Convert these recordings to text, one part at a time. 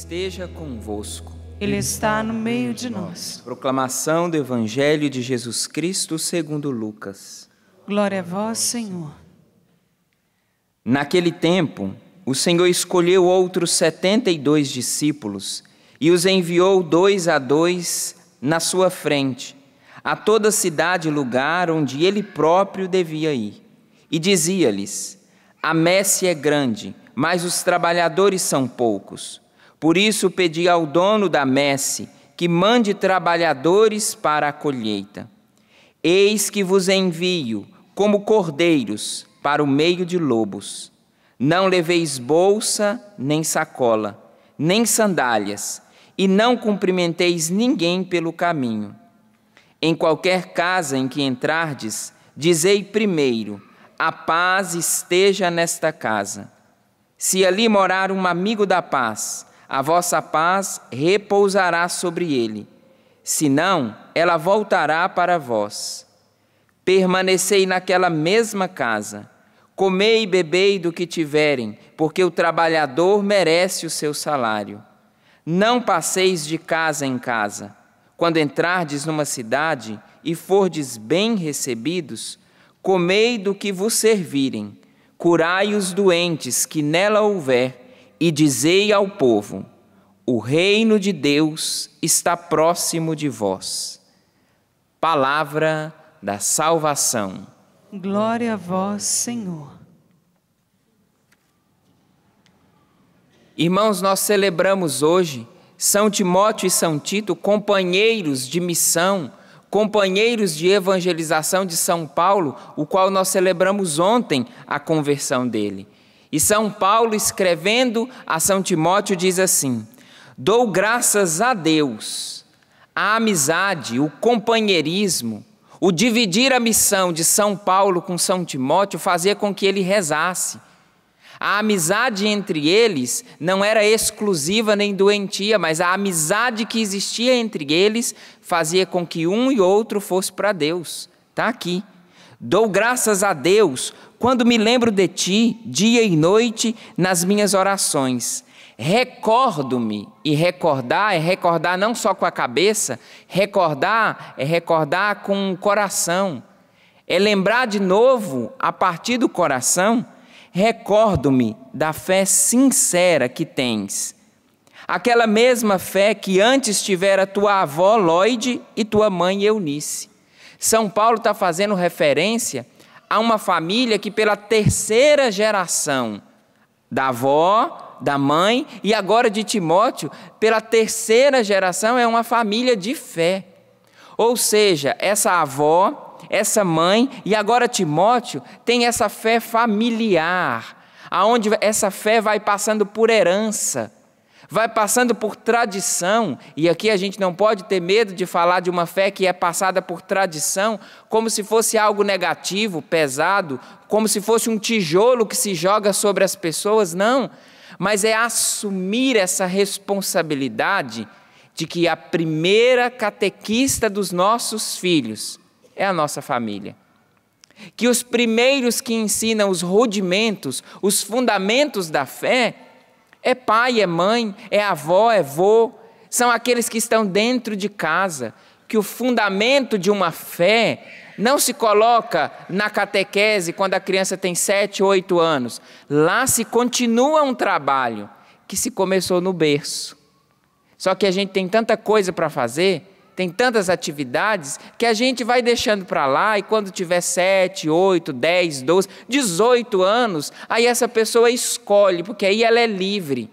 esteja convosco. Ele está no meio de nós. Proclamação do Evangelho de Jesus Cristo segundo Lucas. Glória a vós, Senhor. Naquele tempo, o Senhor escolheu outros 72 discípulos e os enviou 2 a 2 na sua frente, a toda cidade e lugar onde ele próprio devia ir. E dizia-lhes: a messe é grande, mas os trabalhadores são poucos. Por isso pedi ao dono da messe que mande trabalhadores para a colheita. Eis que vos envio como cordeiros para o meio de lobos. Não leveis bolsa, nem sacola, nem sandálias, e não cumprimenteis ninguém pelo caminho. Em qualquer casa em que entrardes, dizei primeiro: a paz esteja nesta casa. Se ali morar um amigo da paz, a vossa paz repousará sobre ele. Senão, ela voltará para vós. Permanecei naquela mesma casa. Comei e bebei do que tiverem, porque o trabalhador merece o seu salário. Não passeis de casa em casa. Quando entrardes numa cidade e fordes bem recebidos, comei do que vos servirem. Curai os doentes que nela houver, e dizei ao povo: o reino de Deus está próximo de vós. Palavra da salvação. Glória a vós, Senhor. Irmãos, nós celebramos hoje São Timóteo e São Tito, companheiros de missão, companheiros de evangelização de São Paulo, o qual nós celebramos ontem a conversão dele. E São Paulo, escrevendo a São Timóteo, diz assim: dou graças a Deus, a amizade, o companheirismo, o dividir a missão de São Paulo com São Timóteo fazia com que ele rezasse. A amizade entre eles não era exclusiva nem doentia, mas a amizade que existia entre eles fazia com que um e outro fosse para Deus. Está aqui. Dou graças a Deus quando me lembro de ti, dia e noite, nas minhas orações. Recordo-me, e recordar é recordar não só com a cabeça, recordar é recordar com o coração. É lembrar de novo, a partir do coração. Recordo-me da fé sincera que tens. Aquela mesma fé que antes tivera tua avó Lóide e tua mãe Eunice. São Paulo está fazendo referência a uma família que pela terceira geração da avó, da mãe e agora de Timóteo, pela terceira geração é uma família de fé. Ou seja, essa avó, essa mãe e agora Timóteo tem essa fé familiar, aonde essa fé vai passando por herança, vai passando por tradição, e aqui a gente não pode ter medo de falar de uma fé que é passada por tradição, como se fosse algo negativo, pesado, como se fosse um tijolo que se joga sobre as pessoas, não, mas é assumir essa responsabilidade de que a primeira catequista dos nossos filhos é a nossa família. Que os primeiros que ensinam os rudimentos, os fundamentos da fé, é pai, é mãe, é avó, é vô, são aqueles que estão dentro de casa, que o fundamento de uma fé não se coloca na catequese quando a criança tem 7, 8 anos. Lá se continua um trabalho que se começou no berço. Só que a gente tem tanta coisa para fazer, tem tantas atividades, que a gente vai deixando para lá e quando tiver 7, 8, 10, 12, 18 anos, aí essa pessoa escolhe, porque aí ela é livre.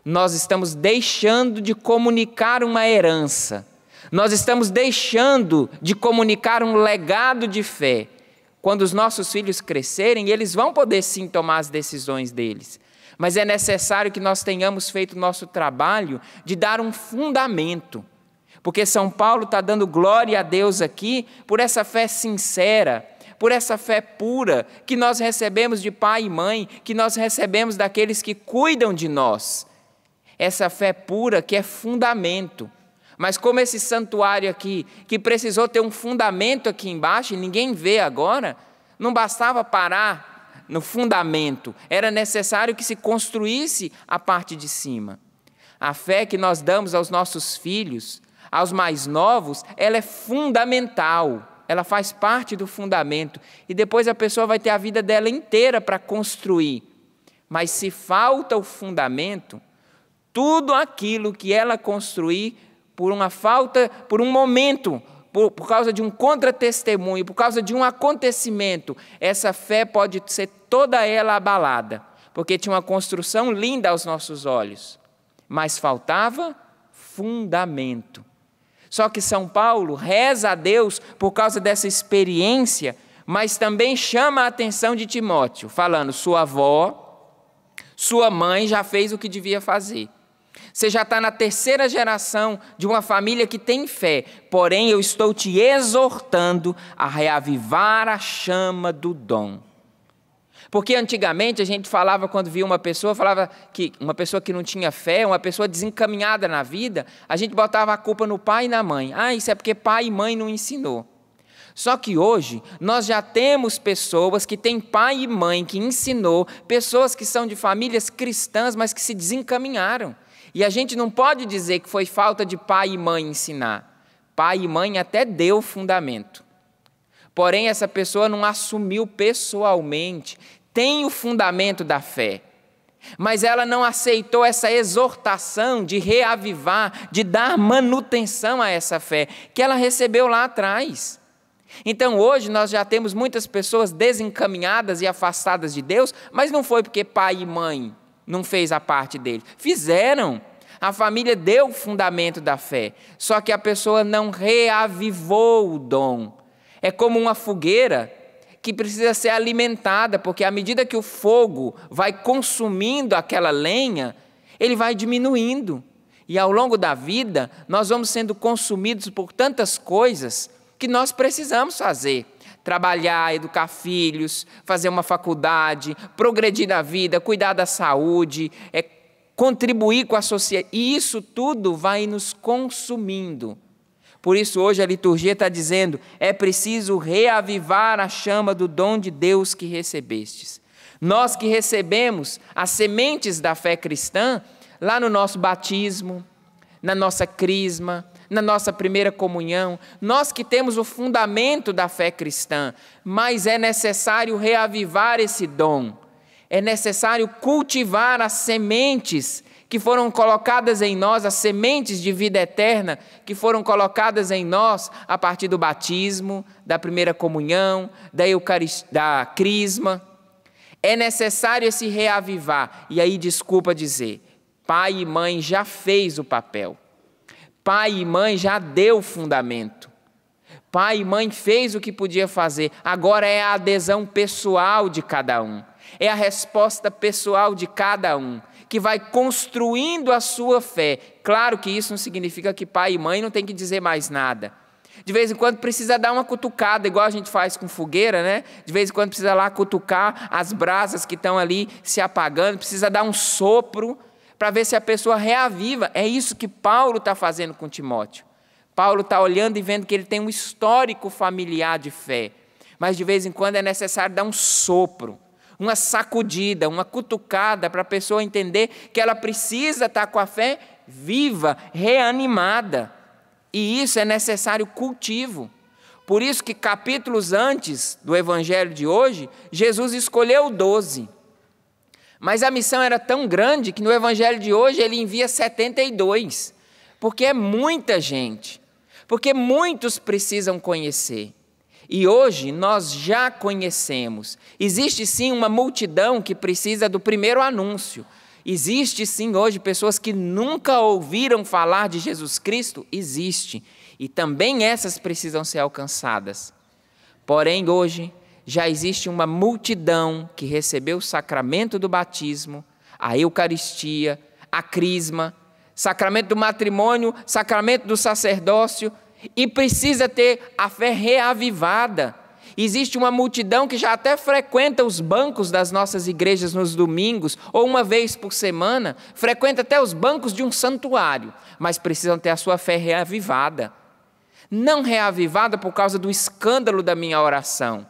Nós estamos deixando de comunicar uma herança. Nós estamos deixando de comunicar um legado de fé. Quando os nossos filhos crescerem, eles vão poder sim tomar as decisões deles. Mas é necessário que nós tenhamos feito o nosso trabalho de dar um fundamento. Porque São Paulo está dando glória a Deus aqui por essa fé sincera, por essa fé pura que nós recebemos de pai e mãe, que nós recebemos daqueles que cuidam de nós. Essa fé pura que é fundamento. Mas como esse santuário aqui, que precisou ter um fundamento aqui embaixo, e ninguém vê agora, não bastava parar no fundamento, era necessário que se construísse a parte de cima. A fé que nós damos aos nossos filhos, aos mais novos, ela é fundamental. Ela faz parte do fundamento. E depois a pessoa vai ter a vida dela inteira para construir. Mas se falta o fundamento, tudo aquilo que ela construir por uma falta, por um momento, por causa de um contra-testemunho, por causa de um acontecimento, essa fé pode ser toda ela abalada, porque tinha uma construção linda aos nossos olhos, mas faltava fundamento. Só que São Paulo reza a Deus por causa dessa experiência, mas também chama a atenção de Timóteo, falando: sua avó, sua mãe já fez o que devia fazer. Você já está na terceira geração de uma família que tem fé, porém eu estou te exortando a reavivar a chama do dom. Porque antigamente a gente falava, quando via uma pessoa, falava que uma pessoa que não tinha fé, uma pessoa desencaminhada na vida, a gente botava a culpa no pai e na mãe. Isso é porque pai e mãe não ensinou. Só que hoje nós já temos pessoas que têm pai e mãe que ensinou, pessoas que são de famílias cristãs, mas que se desencaminharam. E a gente não pode dizer que foi falta de pai e mãe ensinar. Pai e mãe até deu fundamento. Porém, essa pessoa não assumiu pessoalmente, tem o fundamento da fé. Mas ela não aceitou essa exortação de reavivar, de dar manutenção a essa fé, que ela recebeu lá atrás. Então, hoje, nós já temos muitas pessoas desencaminhadas e afastadas de Deus, mas não foi porque pai e mãe não fez a parte dele. Fizeram. A família deu o fundamento da fé. Só que a pessoa não reavivou o dom. É como uma fogueira que precisa ser alimentada, porque à medida que o fogo vai consumindo aquela lenha, ele vai diminuindo. E ao longo da vida, nós vamos sendo consumidos por tantas coisas que nós precisamos fazer. Trabalhar, educar filhos, fazer uma faculdade, progredir na vida, cuidar da saúde, contribuir com a sociedade. E isso tudo vai nos consumindo. Por isso hoje a liturgia está dizendo: é preciso reavivar a chama do dom de Deus que recebestes. Nós que recebemos as sementes da fé cristã, lá no nosso batismo, na nossa crisma, na nossa primeira comunhão, nós que temos o fundamento da fé cristã, mas é necessário reavivar esse dom, é necessário cultivar as sementes que foram colocadas em nós, as sementes de vida eterna que foram colocadas em nós a partir do batismo, da primeira comunhão, da crisma. É necessário esse reavivar. E aí, desculpa dizer, pai e mãe já fez o papel. Pai e mãe já deu o fundamento. Pai e mãe fez o que podia fazer. Agora é a adesão pessoal de cada um. É a resposta pessoal de cada um, que vai construindo a sua fé. Claro que isso não significa que pai e mãe não tem que dizer mais nada. De vez em quando precisa dar uma cutucada, igual a gente faz com fogueira, né? De vez em quando precisa lá cutucar as brasas que estão ali se apagando, precisa dar um sopro para ver se a pessoa reaviva. É isso que Paulo está fazendo com Timóteo. Paulo está olhando e vendo que ele tem um histórico familiar de fé, mas de vez em quando é necessário dar um sopro, uma sacudida, uma cutucada para a pessoa entender que ela precisa estar com a fé viva, reanimada. E isso é necessário cultivo. Por isso que capítulos antes do evangelho de hoje, Jesus escolheu 12. Mas a missão era tão grande que no evangelho de hoje ele envia 72. Porque é muita gente. Porque muitos precisam conhecer. E hoje nós já conhecemos. Existe sim uma multidão que precisa do primeiro anúncio. Existe sim hoje pessoas que nunca ouviram falar de Jesus Cristo. Existe. E também essas precisam ser alcançadas. Porém hoje já existe uma multidão que recebeu o sacramento do batismo, a Eucaristia, a crisma, sacramento do matrimônio, sacramento do sacerdócio, e precisa ter a fé reavivada. Existe uma multidão que já até frequenta os bancos das nossas igrejas nos domingos, ou uma vez por semana, frequenta até os bancos de um santuário, mas precisam ter a sua fé reavivada. Não reavivada por causa do escândalo da minha oração,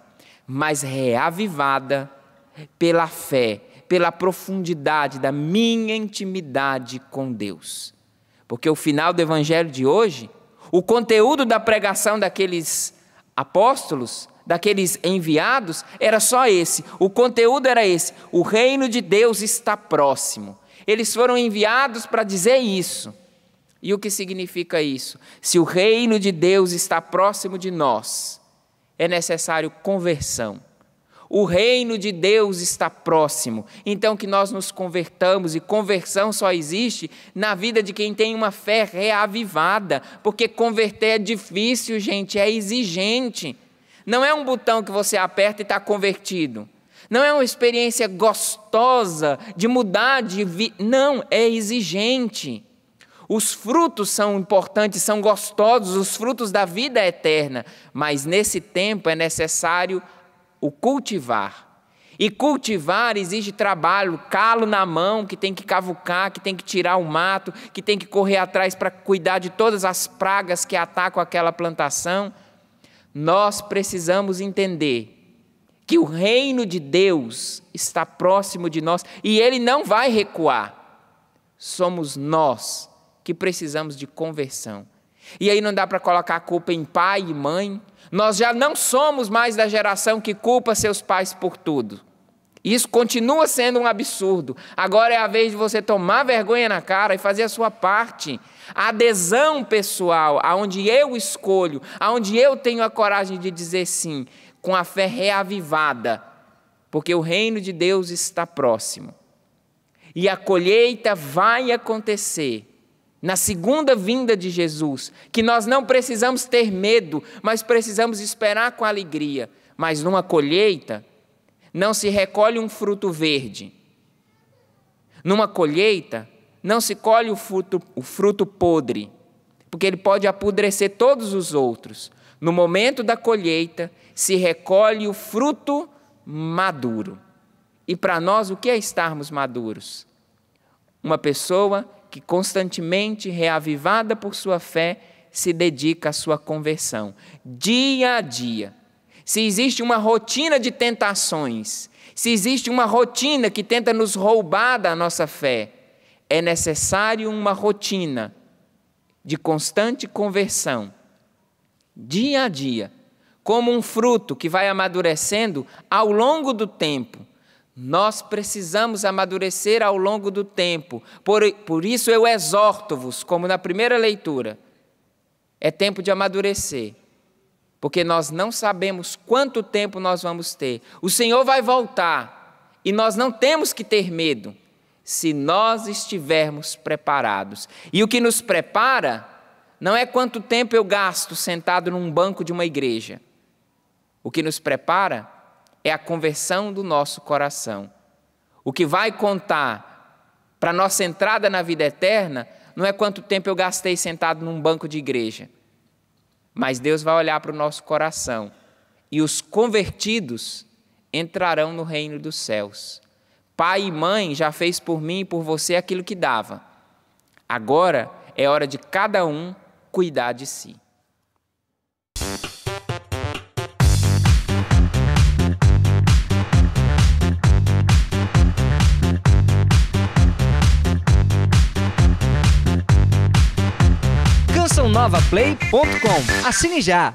mas reavivada pela fé, pela profundidade da minha intimidade com Deus. Porque o final do evangelho de hoje, o conteúdo da pregação daqueles apóstolos, daqueles enviados, era só esse. O conteúdo era esse: o reino de Deus está próximo. Eles foram enviados para dizer isso. E o que significa isso? Se o reino de Deus está próximo de nós, é necessário conversão. O reino de Deus está próximo, então que nós nos convertamos, e conversão só existe na vida de quem tem uma fé reavivada, porque converter é difícil, gente, é exigente. Não é um botão que você aperta e está convertido. Não é uma experiência gostosa de mudar de vida. Não, é exigente. Os frutos são importantes, são gostosos, os frutos da vida eterna, mas nesse tempo é necessário o cultivar. E cultivar exige trabalho, calo na mão, que tem que cavucar, que tem que tirar o mato, que tem que correr atrás para cuidar de todas as pragas que atacam aquela plantação. Nós precisamos entender que o reino de Deus está próximo de nós e ele não vai recuar. Somos nós que precisamos de conversão. E aí não dá para colocar a culpa em pai e mãe. Nós já não somos mais da geração que culpa seus pais por tudo. Isso continua sendo um absurdo. Agora é a vez de você tomar vergonha na cara e fazer a sua parte. A adesão pessoal, aonde eu escolho, aonde eu tenho a coragem de dizer sim, com a fé reavivada, porque o reino de Deus está próximo. E a colheita vai acontecer na segunda vinda de Jesus, que nós não precisamos ter medo, mas precisamos esperar com alegria. Mas numa colheita, não se recolhe um fruto verde. Numa colheita, não se colhe o fruto podre, porque ele pode apodrecer todos os outros. No momento da colheita, se recolhe o fruto maduro. E para nós, o que é estarmos maduros? Uma pessoa que constantemente, reavivada por sua fé, se dedica à sua conversão, dia a dia. Se existe uma rotina de tentações, se existe uma rotina que tenta nos roubar da nossa fé, é necessário uma rotina de constante conversão, dia a dia, como um fruto que vai amadurecendo ao longo do tempo. Nós precisamos amadurecer ao longo do tempo. Por isso eu exorto-vos, como na primeira leitura, é tempo de amadurecer, porque nós não sabemos quanto tempo nós vamos ter. O Senhor vai voltar e nós não temos que ter medo, se nós estivermos preparados. E o que nos prepara não é quanto tempo eu gasto sentado num banco de uma igreja. O que nos prepara é a conversão do nosso coração. O que vai contar para a nossa entrada na vida eterna não é quanto tempo eu gastei sentado num banco de igreja, mas Deus vai olhar para o nosso coração e os convertidos entrarão no reino dos céus. Pai e mãe já fez por mim e por você aquilo que dava. Agora é hora de cada um cuidar de si. CançãoNovaPlay.com. Assine já!